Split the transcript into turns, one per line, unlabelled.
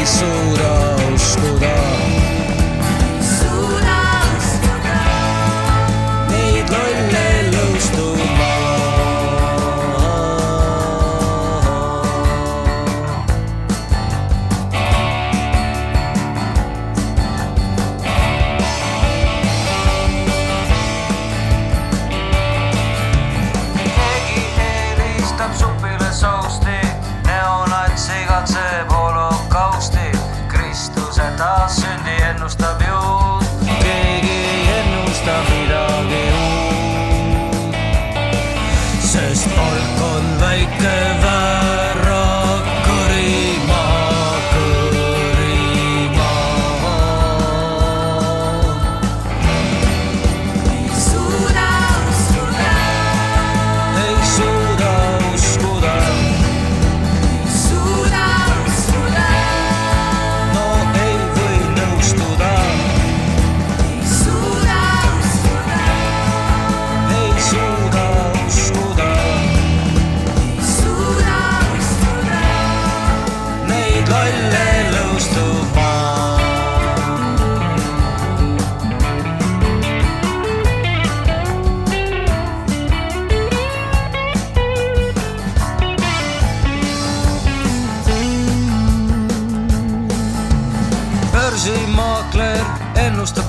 suuda uskuda. Neid lolle lõustuma.
Supile sousti, neonats igatseb holokausti, Kristuse taassündi ennustab juut.
Keegi ei ennusta midagi uut, sest palk on väike väära kõrimaa, kõrimaa. Ei suuda uskuda. No ei või nõustuda. Ei suuda uskuda. Neid lolle lõustuma. börsimaakler ennustab